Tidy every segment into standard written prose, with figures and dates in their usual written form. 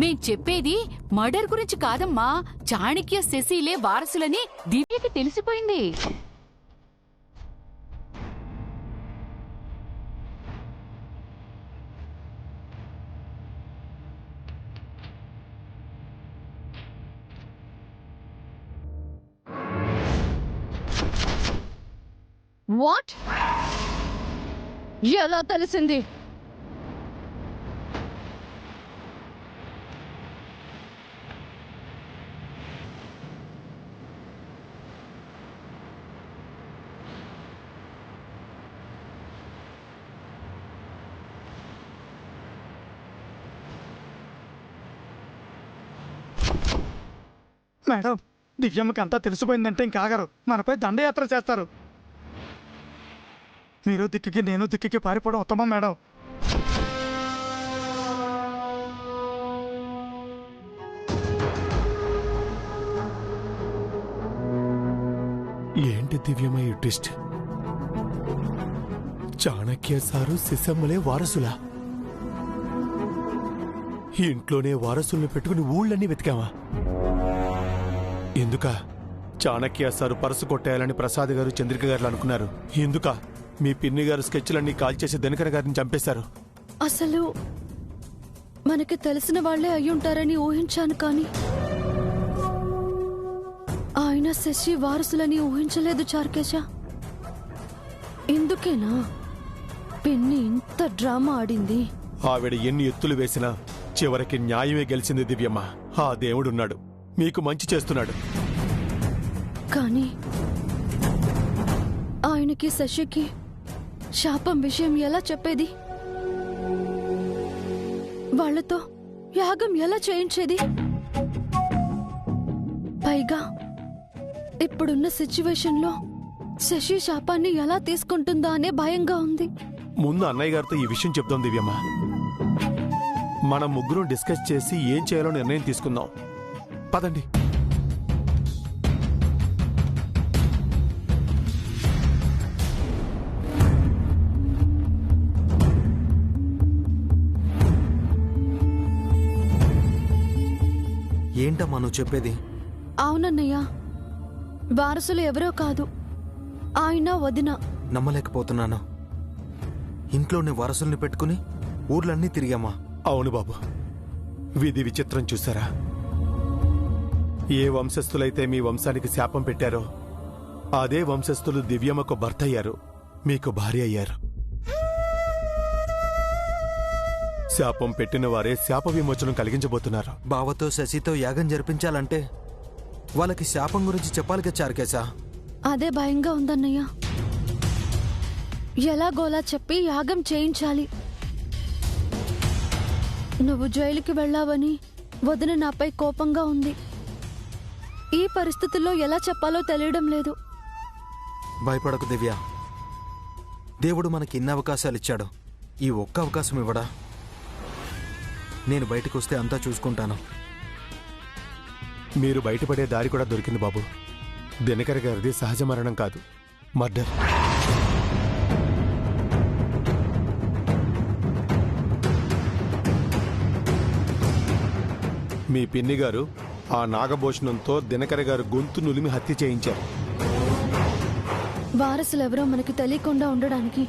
మేం చెప్పేది మర్డర్ గురించి కాదమ్మా. చాణక్య శశిలే వారసులని దివ్యకి తెలిసిపోయింది. వాట్? ఎలా తెలిసింది? మేడం, దివ్యమ్మకి అంతా తెలిసిపోయిందంటే ఇంకాగరు, మనపై దండయాత్ర చేస్తారు. మీరు దిక్కుకి నేను దిక్కుకి పారిపోవడం ఉత్తమం మేడం. ఏంటి దివ్యమ్మ ఈ ట్విస్ట్? చాణక్య సారు సిసమ్మలే వారసులా? ఇంట్లోనే వారసుల్ని పెట్టుకుని ఊళ్ళన్నీ వెతికావా? ఎందుక చాణక్య సారు పరసు కొట్టేయాలని ప్రసాద్ గారు చంద్రిక గారు అనుకున్నారు? ఎందుక మీ పిన్ని గారు స్కెచ్లన్నీ కాల్ చేసి దినకర గారిని చంపేశారు? అసలు మనకి తెలిసిన వాళ్లే అయ్యుంటారని ఊహించాను, కానీ ఆయన శశి వారసులని ఊహించలేదు చార్కేశ. ఎందుకేనా పిన్ని ఇంత డ్రామా ఆడింది? ఆవిడ ఎన్ని ఎత్తులు వేసినా చివరికి న్యాయమే గెలిచింది దివ్యమ్మ. ఆ దేవుడున్నాడు, మీకు మంచి చేస్తున్నాడు. కానీ ఆయనకి శశికి శాపం విషయం ఎలా చెప్పేది? వాళ్లతో యాగం ఎలా చేయించేది? పైగా ఇప్పుడున్న సిచ్యువేషన్లో శశి శాపాన్ని ఎలా తీసుకుంటుందా అనే భయంగా ఉంది. ముందు అన్నయ్య గారితో ఈ విషయం చెప్దాం దివ్యమ్మ. మనం ముగ్గురం డిస్కస్ చేసి ఏం చేయాలో నిర్ణయం తీసుకుందాం. పదండి. ఏంటమ్మా నువ్వు చెప్పేది? అవునన్నయ్య, వారసులు ఎవరో కాదు, ఆయన వదిన. నమ్మలేకపోతున్నాను. ఇంట్లోని వారసుల్ని పెట్టుకుని ఊర్లన్నీ తిరిగామా? అవును బాబు, విధి విచిత్రం చూసారా? ఏ వంశస్థులైతే మీ వంశానికి శాపం పెట్టారో అదే వంశస్థులు దివ్యమ్మకు భర్త అయ్యారు, మీకు భార్య అయ్యారు. శాపం పెట్టిన వారే శాప విమోచనం కలిగించబోతున్నారు. బావతో శశితో యాగం జరిపించాలంటే వాళ్ళకి శాపం గురించి చెప్పాలిగా చార్కేశా. అదే భయంగా ఉందన్నయ్య. ఎలాగోలా చెప్పి యాగం చేయించాలి. నువ్వు జైలుకి వెళ్ళావని వదిన నాపై కోపంగా ఉంది. ఈ పరిస్థితుల్లో ఎలా చెప్పాలో తెలియడం లేదు. భయపడకు దివ్య, దేవుడు మనకి ఇన్ని అవకాశాలు ఇచ్చాడు, ఈ ఒక్క అవకాశం ఇవ్వడా? నేను బయటకు వస్తే అంతా చూసుకుంటాను. మీరు బయటపడే దారి కూడా దొరికింది బాబు. దినకర గారిది సహజ మరణం కాదు, మర్డర్. మీ పిన్ని గారు ఆ నాగభూషణంతో దినకర గారు గొంతు నులిమి హత్య చేయించారు. వారసులెవరో మనకి తెలియకుండా ఉండడానికి,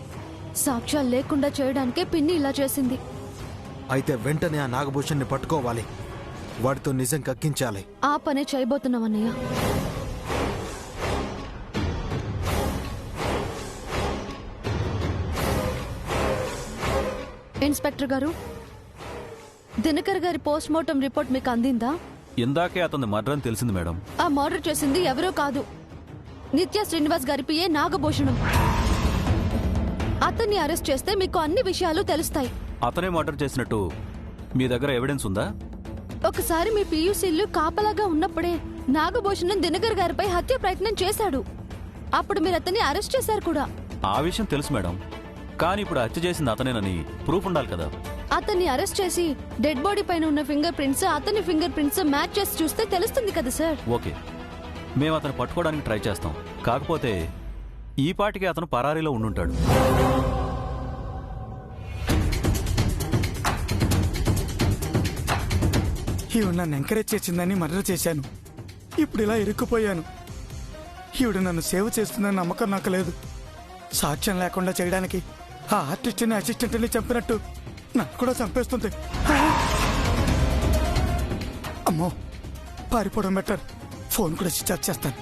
సాక్ష్యాలు లేకుండా చేయడానికే పిన్ని ఇలా చేసింది. అయితే వెంటనే ఆ నాగభూషణ్ణి పట్టుకోవాలి, వాడితో నిజం కక్కించాలి. ఆ పనే చేయబోతున్నామన్నయ్య. ఇన్స్పెక్టర్ గారు, దినకర్ గారి పోస్ట్ మార్టం రిపోర్ట్ మీకు అందిందా? ఇందాకే అతని మర్డర్ అని తెలిసింది మేడం. ఆ మర్డర్ చేసింది ఎవరో కాదు, నిత్య శ్రీనివాస్ గారి పిఏ నాగభూషణం. అతన్ని అరెస్ట్ చేస్తే మీకు అన్ని విషయాలు తెలుస్తాయి. అతనే మర్డర్ చేసినట్టు మీ దగ్గర ఎవిడెన్స్ ఉందా? ఒకసారి మీ పియూసీలు కాపలాగా ఉన్నప్పుడే నాగభూషణం దినకర్ గారిపై హత్య ప్రయత్నం చేశాడు. అప్పుడు మీరు అతన్ని అరెస్ట్ చేశారు కూడా. ఆ విషయం తెలుసు మేడం, కానీ ఇప్పుడు హత్య చేసింది అతనేనని ప్రూఫ్ ఉండాలి కదా. అతన్ని అరెస్ట్ చేసి డెడ్ బాడీ పైన ఉన్న ఫింగర్ ప్రింట్స్ అతని ఫింగర్ ప్రింట్స్ మ్యాచ్ చేసి చూస్తే తెలుస్తుంది కదా సార్. ఓకే, మేము అతను పట్టుకోవడానికి ట్రై చేస్తాం. కాకపోతే ఈ పాటికి అతను పరారీలో ఉండుంటాడు. ఈవిడ నన్ను ఎంకరేజ్ చేసిందని మర్డర్ చేశాను. ఇప్పుడు ఇలా ఇరుక్కుపోయాను. ఈవిడ నన్ను సేవ్ చేస్తుందని నమ్మకం నాకు లేదు. సాక్ష్యం లేకుండా చేయడానికి ఆ ఆర్టిస్ట్ని అసిస్టెంట్ని చంపినట్టు నన్ను కూడా చంపేస్తుంది. అమ్మో, పారిపోవడం బెటర్. ఫోన్ కూడా స్విచ్ ఆఫ్ చేస్తాను.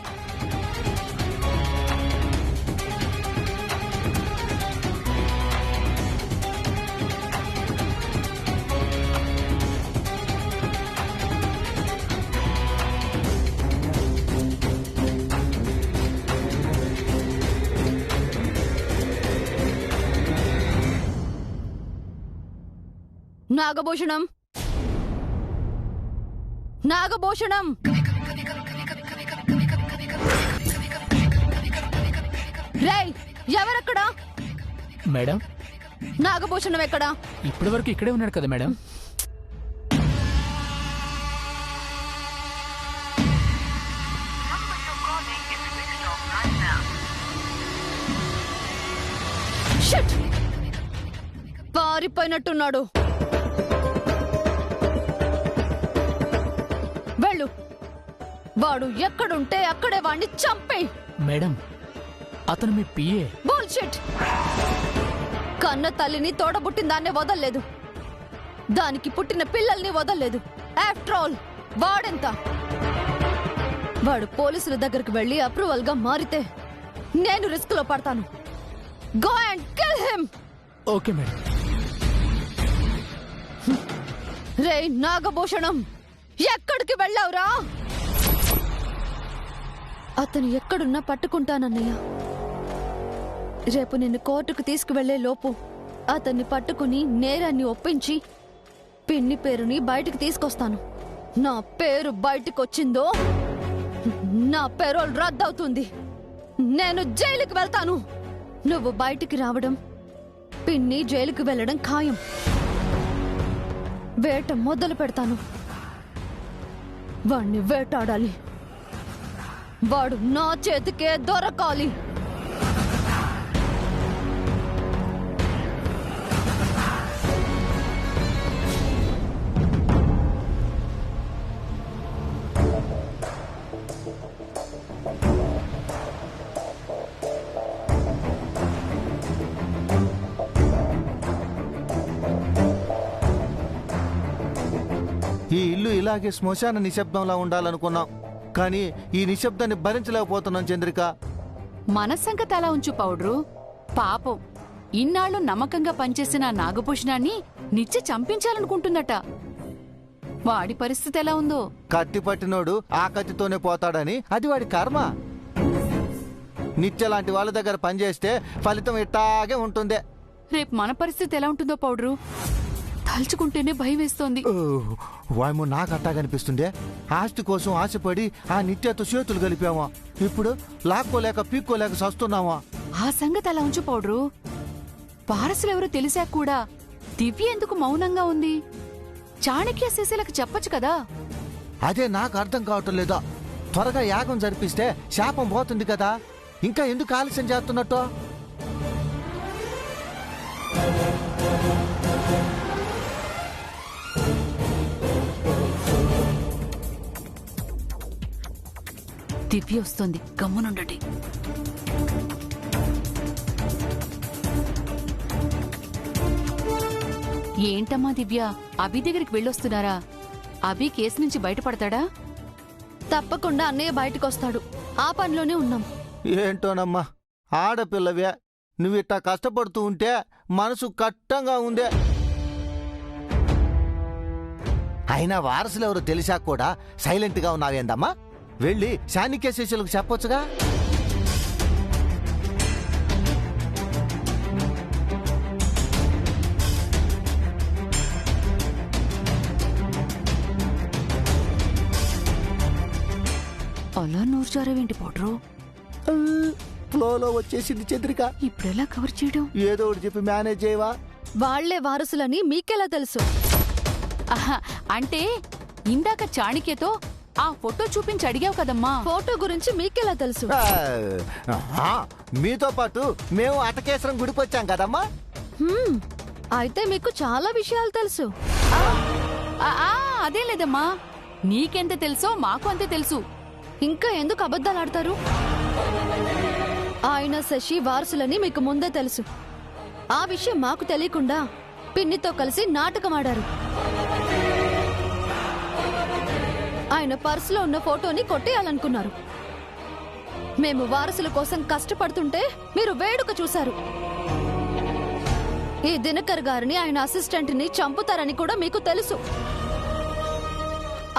నాగభూషణం, నాగభూషణం, రేయ్, ఎవరక్కడా? మేడం, నాగభూషణం ఎక్కడా? ఇప్పటి వరకు ఇక్కడే ఉన్నాడు కదా మేడం. షిట్! పారిపోయినట్టున్నాడు. వెళ్ళు, వాడు ఎక్కడుంటే అక్కడే వాడిని చంపేయ్. మేడం, అతను మీ పిఏ. బుల్షిట్! కన్న తల్లిని తోడబుట్టిన దాన్నే వదల్లేదు, దానికి పుట్టిన పిల్లల్ని వదల్లేదు. After all వాడెంత? వాడు పోలీసుల దగ్గరికి వెళ్లి అప్రూవల్ గా మారితే నేను రిస్క్ లో పడతాను. Go and kill him. Okay madam. రే నాగభూషణం, ఎక్కడికి వెళ్ళావురా? అతను ఎక్కడున్నా పట్టుకుంటానన్నయ్య. రేపు నిన్ను కోర్టుకు తీసుకువెళ్లే లోపు అతన్ని పట్టుకుని నేరాన్ని ఒప్పించి పిన్ని పేరుని బయటికి తీసుకొస్తాను. నా పేరు బయటికొచ్చిందో నా పేరోల్ రద్దవుతుంది. నేను జైలుకి వెళ్తాను. నువ్వు బయటికి రావడం, పిన్ని జైలుకి వెళ్ళడం ఖాయం. వేట మొదలు పెడతాను. వాణ్ణి వేటాడాలి. వాడు నా చేతికే దొరకాలి. ఈ ఇల్లు ఇలాగే శ్మశాన నిశ్శబ్దంలా ఉండాలనుకున్నాం, కానీ ఈ నిశ్శబ్దాన్ని భరించలేకపోతున్నాం చంద్రిక. మన సంగతి అలా ఉంచు పౌడ్రు. పాపం, ఇన్నాళ్ళు నమ్మకంగా పనిచేసిన ఆ నాగభూషణాన్ని నిత్య చంపించాలనుకుంటుందట. వాడి పరిస్థితి ఎలా ఉందో. కత్తి పట్టినోడు ఆ కత్తితోనే పోతాడని అది వాడి కర్మ. నిత్య లాంటి వాళ్ళ దగ్గర పనిచేస్తే ఫలితం ఇట్టాగే ఉంటుంది. రేపు మన పరిస్థితి ఎలా ఉంటుందో పౌడ్రు. తలుచుకుంటేనే భయం వేస్తోంది. వాయము నాకు అట్టాగనిపిస్తుండే. ఆస్తి కోసం ఆశపడి ఆ నిత్యతో చేతులు కలిపామా, ఇప్పుడు లాక్కోలేక పీక్కోలేక సస్తున్నామా. ఆ సంగతి అలా ఉంచు పౌడ్రు. వారసులెవరో తెలిసాక కూడా దివ్య ఎందుకు మౌనంగా ఉంది? చాణక్య శశిలకు చెప్పొచ్చు కదా. అదే నాకు అర్థం కావటం లేదా. త్వరగా యాగం జరిపిస్తే శాపం పోతుంది కదా, ఇంకా ఎందుకు ఆలస్యం చేస్తున్నట్టు? దివ్య వస్తుంది, గమ్మునుండండి. ఏంటమ్మా దివ్య, అభి దగ్గరికి వెళ్ళొస్తున్నారా? అభి కేసు నుంచి బయటపడతాడా? తప్పకుండా అన్నయ్య బయటకొస్తాడు. ఆ పనిలోనే ఉన్నాం. ఏంటోనమ్మా, ఆడపిల్లవే, నువ్విట్టా కష్టపడుతూ ఉంటే మనసు కట్టంగా ఉందే. అయినా వారసులెవరో తెలిసాక కూడా సైలెంట్గా ఉన్నావేందమ్మా? వెళ్ళి చాణక్య శిష్యులకు చెప్పొచ్చుగా. అలా నూర్చారేంటి పౌడ్రు? ఫ్లోలో వచ్చేసింది చంద్రిక. ఇప్పుడెలా కవర్ చేయడం? ఏదో ఒకటి చెప్పి మేనేజ్ చేయవా? వాళ్లే వారసులని మీకెలా తెలుసు? ఆహా, అంటే ఇందాక చాణక్యతో ఆ ఫోటో చూపించి అడిగావు కదమ్మా. ఫోటో గురించి మీకెలా తెలుసు? మీతో పాటు మేము అటకేశ్వరం గుడికొచ్చాం కదమ్మా. అయితే మీకు చాలా విషయాలు తెలుసు. ఆ, ఆ, అదే లేదమ్మా. నీకెంత తెలుసో మాకు అంతే తెలుసు. ఇంకా ఎందుకు అబద్ధాలాడతారు? ఆయన శశి వారసులని మీకు ముందే తెలుసు. ఆ విషయం మాకు తెలియకుండా పిన్నితో కలిసి నాటకం ఆడారు. ఆయన పర్సులో ఉన్న ఫోటోని కొట్టేయాలనుకున్నారు. మేము వారసుల కోసం కష్టపడుతుంటే మీరు వేడుక చూశారు. ఈ దినకర్ గారిని, ఆయన అసిస్టెంట్ ని చంపుతారని కూడా మీకు తెలుసు.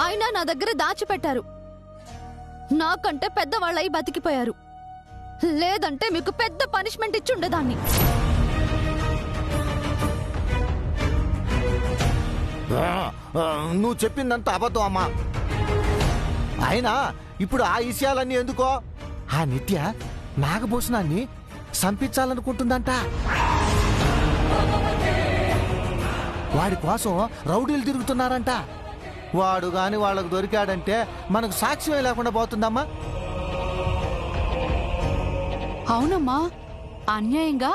ఆయన నా దగ్గర దాచిపెట్టారు. నాకంటే పెద్దవాళ్ళై బతికిపోయారు. లేదంటే మీకు పెద్ద పనిష్మెంట్ ఇచ్చి ఉండేదాన్ని. నువ్వు చెప్పిందంతా అబద్ధం అమ్మా. అయినా ఇప్పుడు ఆ విషయాలన్నీ ఎందుకో? ఆ నిత్య నాగభూషణాన్ని సంపించాలనుకుంటుందంట. వాడి కోసం రౌడీలు తిరుగుతున్నారంట. వాడు గాని వాళ్ళకు దొరికాడంటే మనకు సాక్ష్యమే లేకుండా పోతుందమ్మా. అవునమ్మా, అన్యాయంగా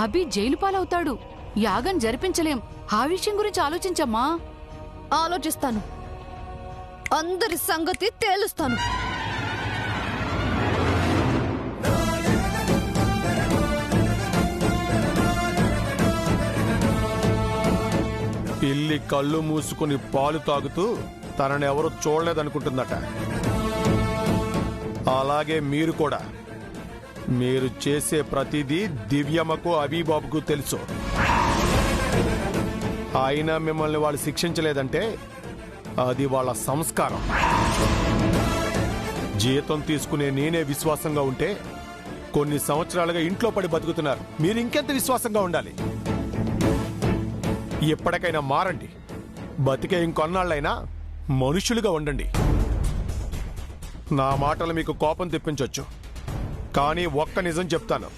అభి జైలు పాలవుతాడు. యాగం జరిపించలేం. ఆ విషయం గురించి ఆలోచించమ్మా. ఆలోచిస్తాను. అందరి సంగతి తేలుస్తాను. పిల్లి కళ్ళు మూసుకుని పాలు తాగుతూ తనని ఎవరు చూడలేదనుకుంటుందట. అలాగే మీరు కూడా. మీరు చేసే ప్రతిదీ దివ్యమ్మకు అబీబాబుకు తెలుసు. అయినా మిమ్మల్ని వాళ్ళు శిక్షించలేదంటే అది వాళ్ళ సంస్కారం. జీతం తీసుకునే నేనే విశ్వాసంగా ఉంటే కొన్ని సంవత్సరాలుగా ఇంట్లో పడి బతుకుతున్నారు. మీరు ఇంకెంత విశ్వాసంగా ఉండాలి? ఎప్పటికైనా మారండి. బతికే ఇంకొన్నాళ్ళైనా మనుషులుగా ఉండండి. నా మాటలు మీకు కోపం తెప్పించొచ్చు, కానీ ఒక్క నిజం చెప్తాను.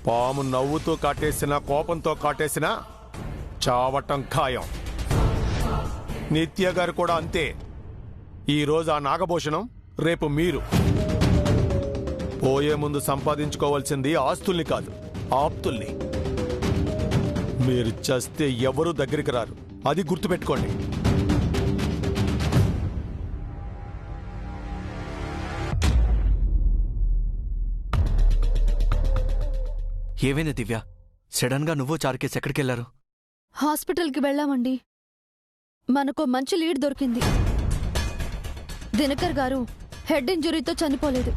పాము నవ్వుతూ కాటేసినా కోపంతో కాటేసినా చావటం ఖాయం. నిత్య గారు కూడా అంతే. ఈరోజు ఆ నాగభూషణం, రేపు మీరు. పోయే ముందు సంపాదించుకోవాల్సింది ఆస్తుల్ని కాదు, ఆప్తుల్ని. మీరు చస్తే ఎవరూ దగ్గరికి రారు, అది గుర్తుపెట్టుకోండి. ఏమైంది దివ్య? సడన్ గా నువ్వు చారుకేసి ఎక్కడికెళ్లారు? హాస్పిటల్కి వెళ్ళామండి. మనకు మంచి లీడ్ దొరికింది. దినకర్ గారు హెడ్ ఇంజురీతో చనిపోలేదు.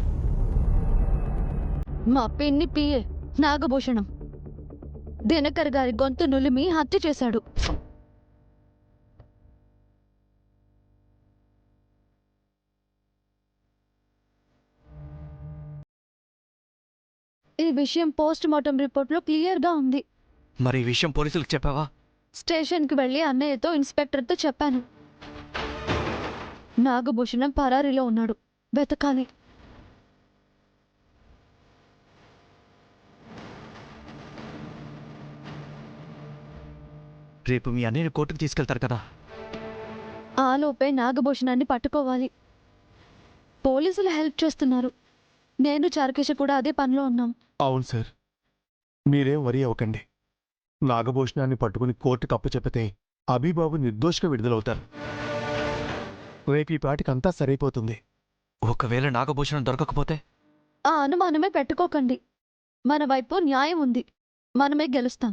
మా పిన్ని పిఏ నాగభూషణం దినకర్ గారి గొంతు నులిమి హత్య చేశాడు. ఈ విషయం పోస్ట్ మార్టం రిపోర్ట్లో క్లియర్గా ఉంది. మరి ఈ విషయం పోలీసులకు చెప్పావా? స్టేషన్కి వెళ్ళి అన్నయ్యతో, ఇన్స్పెక్టర్తో చెప్పాను. నాగభూషణం పరారీలో ఉన్నాడు. వెతకాలి. రేపు మీ అన్నయ్యని కోర్టుకు తీసుకెళ్తారు కదా? ఆలోపే నాగభూషణాన్ని పట్టుకోవాలి. పోలీసులు హెల్ప్ చేస్తున్నారు. నేను చారుకేశ కూడా అదే పనిలో ఉన్నాం. అవును సార్, మీరేం వరి అవ్వకండి. నాగభూషణాన్ని పట్టుకుని కోర్టుకు అప్పచెప్పితే అబీబాబు నిర్దోషిగా విడుదలవుతారు. రేపు ఈ పాటికి అంతా సరైపోతుంది. ఒకవేళ నాగభూషణం దొరకకపోతే? ఆ అనుమానమే పెట్టుకోకండి. మన వైపు న్యాయం ఉంది. మనమే గెలుస్తాం.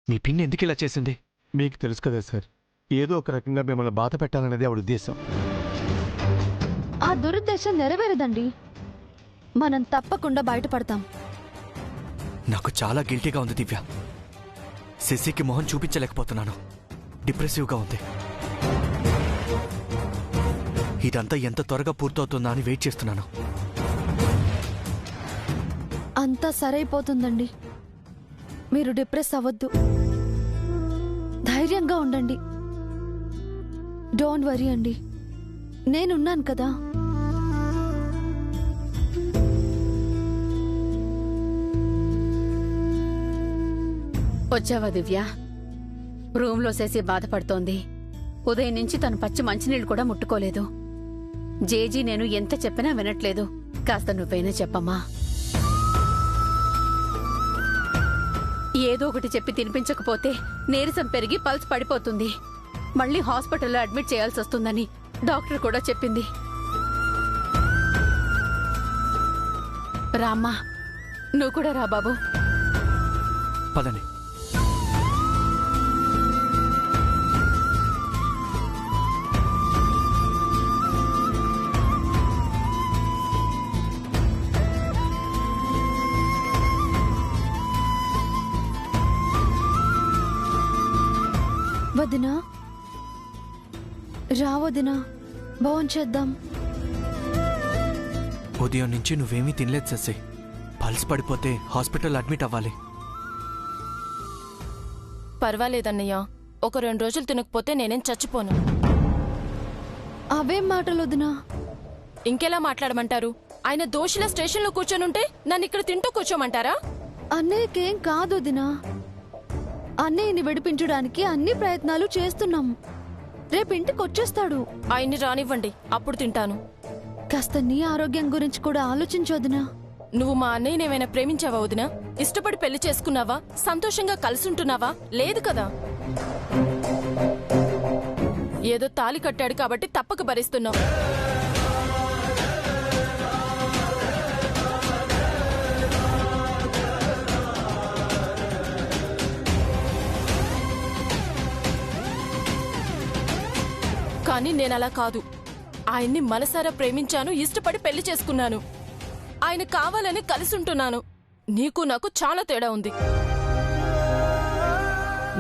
మీ పిన్ని ఎందుకు ఇలా చేసింది? మీకు తెలుసు కదా సార్, ఏదో ఒక రకంగా మిమ్మల్ని బాధ పెట్టాలనేది ఆవిడ ఉద్దేశం. ఆ దురుద్దేశం నెరవేరదండి. మనం తప్పకుండా బయటపడతాం. నాకు చాలా గిల్టీగా ఉంది దివ్య. శశికి మొహం చూపించలేకపోతున్నాను. డిప్రెసివ్గా ఉంది. ఇదంతా ఎంత త్వరగా పూర్తవుతుందా అని వెయిట్ చేస్తున్నాను. అంతా సరైపోతుందండి. మీరు డిప్రెస్ అవ్వద్దు. ధైర్యంగా ఉండండి. డోంట్ వరీ అండి. నేనున్నాను కదా. వచ్చావా దివ్య? రూంలో చేసి బాధపడుతోంది. ఉదయం నుంచి తను పచ్చి మంచినీళ్ళు కూడా ముట్టుకోలేదు. జేజీ నేను ఎంత చెప్పినా వినట్లేదు. కాస్త నువ్వైనా చెప్పమ్మా. ఏదో ఒకటి చెప్పి తినిపించకపోతే నీరసం పెరిగి పల్స్ పడిపోతుంది. మళ్ళీ హాస్పిటల్లో అడ్మిట్ చేయాల్సి వస్తుందని డాక్టర్ కూడా చెప్పింది. రామ్మా, నువ్వు కూడా రా బాబు. పదండి. వదినా, రా వదినా, భోంచేద్దాం. ఉదయం నుంచి నువ్వేమీ తినలేదు శశి. పల్స్ పడిపోతే హాస్పిటల్ అడ్మిట్ అవ్వాలి. పర్వాలేదన్నయ్య, ఒక 2 రోజులు తినకపోతే నేనేం చచ్చిపోను. అవేం మాటలు వదినా? ఇంకెలా మాట్లాడమంటారు? ఆయన దోషిలా స్టేషన్లో కూర్చొనుంటే నన్ను ఇక్కడ తింటూ కూర్చోమంటారా? అన్నయ్యకేం కాదు వదినా. అన్నయ్యని విడిపించడానికి అన్ని ప్రయత్నాలు చేస్తున్నాం. రేపింటికి వచ్చేస్తాడు. ఆయన్ని రానివ్వండి, అప్పుడు తింటాను. కాస్త నీ ఆరోగ్యం గురించి కూడా ఆలోచించొదినా. నువ్వు మా అన్నయ్యని ఏమైనా ప్రేమించావా వదినా? ఇష్టపడి పెళ్లి చేసుకున్నావా? సంతోషంగా కలిసుంటున్నావా? లేదు కదా. ఏదో తాళి కట్టాడు కాబట్టి తప్పక భరిస్తున్నావు. కానీ నేనలా కాదు. ఆయన్ని మనసారా ప్రేమించాను, ఇష్టపడి పెళ్లి చేసుకున్నాను. ఆయన కావాలని కలిసుంటున్నాను. నీకు నాకు చాలా తేడా ఉంది.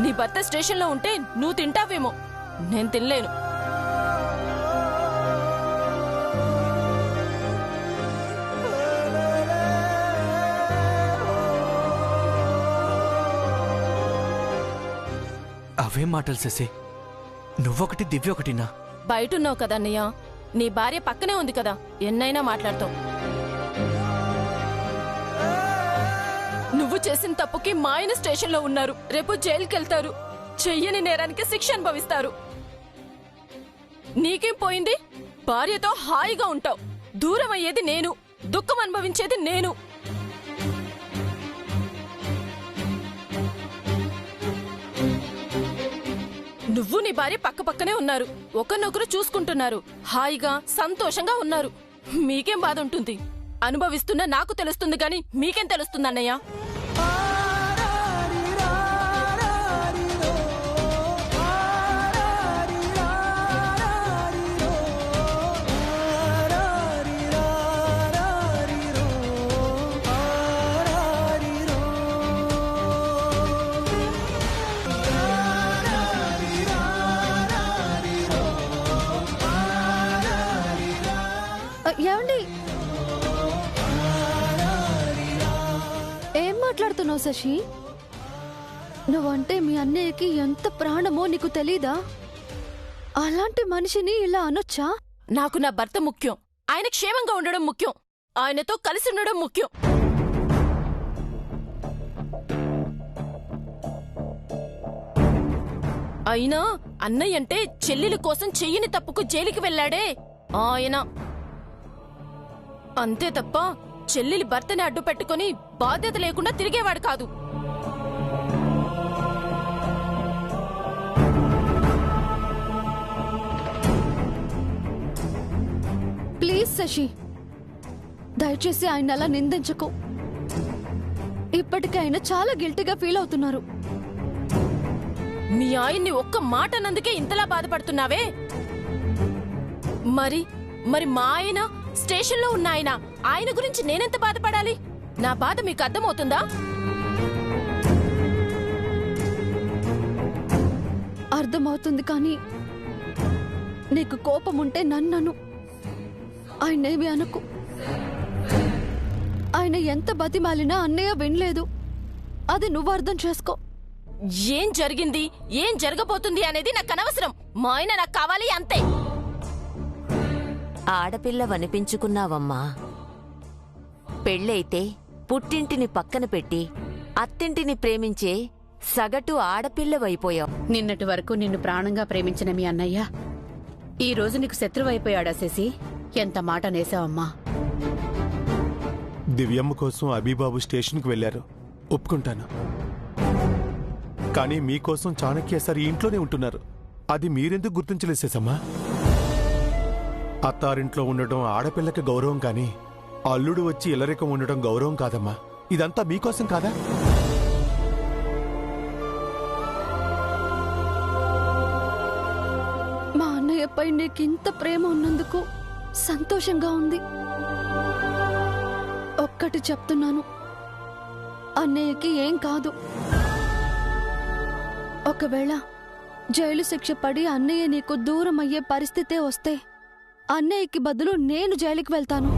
నీ భర్త స్టేషన్లో ఉంటే నువ్వు తింటావేమో, నేను తినలేను. అవేం మాటలు శశి? నువ్వొకటి, దివ్య ఒకటినా? బయటున్నావు కదా అన్నయ్య, నీ భార్య పక్కనే ఉంది కదా, ఎన్నైనా మాట్లాడతావు. నువ్వు చేసిన తప్పుకి మా ఆయన స్టేషన్లో ఉన్నారు. రేపు జైలుకెళ్తారు. చెయ్యని నేరానికి శిక్ష అనుభవిస్తారు. నీకేం పోయింది? భార్యతో హాయిగా ఉంటావు. దూరం అయ్యేది నేను, దుఃఖం అనుభవించేది నేను. నువ్వు నీ భార్య పక్క పక్కనే ఉన్నారు. ఒకరినొకరు చూసుకుంటున్నారు. హాయిగా సంతోషంగా ఉన్నారు. మీకేం బాధ ఉంటుంది? అనుభవిస్తున్నా నాకు తెలుస్తుంది గాని మీకేం తెలుస్తుంది అన్నయ్య? ఏమండి, ఏం మాట్లాడుతున్నావు శశి? నువ్వంటే మీ అన్నయ్యకి ఎంత ప్రాణమో నీకు తెలీదా? అలాంటి మనిషిని ఇలా అనొచ్చా? నాకు నా భర్త ముఖ్యం. ఆయన క్షేమంగా ఉండడం ముఖ్యం. ఆయనతో కలిసి ఉండడం ముఖ్యం. అయినా అన్నయ్య అంటే చెల్లెలి కోసం చెయ్యని తప్పుకు జైలుకి వెళ్లాడే ఆయన. అంతే తప్ప చెల్లెలి భర్తని అడ్డు పెట్టుకుని బాధ్యత లేకుండా తిరిగేవాడు కాదు. ప్లీజ్ శశి, దయచేసి ఆయన అలా నిందించకు. ఇప్పటికీ ఆయన చాలా గిల్టీగా ఫీల్ అవుతున్నారు. మీ ఆయన్ని ఒక్క మాట అన్నందుకే ఇంతలా బాధపడుతున్నావే? మరి మా ఆయన స్టేషన్లో ఉన్న ఆయన గురించి నేనెంత బాధపడాలి? నా బాధ మీకు అర్థమవుతుందా? అర్థమవుతుంది, కానీ నీకు కోపం ఉంటే నన్నను. ఆయనేమి అనకు. ఆయన ఎంత బతిమాలినా అన్నయ్య వినలేదు. అది నువ్వు అర్థం చేసుకో. ఏం జరిగింది, ఏం జరగబోతుంది అనేది నాకు అనవసరం. మా ఆయన నాకు కావాలి, అంతే. ఆడపిల్లవనిపించుకున్నావమ్మా. పెళ్ళైతే పుట్టింటిని పక్కన పెట్టి అత్తింటిని ప్రేమించే సగటు ఆడపిల్లవైపోయావు. నిన్నటి వరకు నిన్ను ప్రాణంగా ప్రేమించిన మీ అన్నయ్య ఈ రోజు నీకు శత్రువైపోయాడా శశి? ఎంత మాట నేసావమ్మా. దివ్యమ్మ కోసం అబీబాబు స్టేషన్కి వెళ్లారు, ఒప్పుకుంటాను. కానీ మీకోసం చాణక్య సార్ ఈ ఇంట్లోనే ఉంటున్నారు. అది మీరెందుకు గుర్తించలేదు శేషమ్మా? అత్తారింట్లో ఉండటం ఆడపిల్లకి గౌరవం కాని అల్లుడు వచ్చి ఇల్లరికం ఉండటం గౌరవం కాదమ్మా. ఇదంతా మీకోసం కాదా? మా అన్నయ్యపై నీకింత ప్రేమ ఉన్నందుకు సంతోషంగా ఉంది. ఒక్కటి చెప్తున్నాను, అన్నయ్యకి ఏం కాదు. ఒకవేళ జైలు శిక్ష పడి అన్నయ్య నీకు దూరం అయ్యే పరిస్థితే వస్తే అన్నయ్యకి బదులు నేను జైలుకి వెళ్తాను.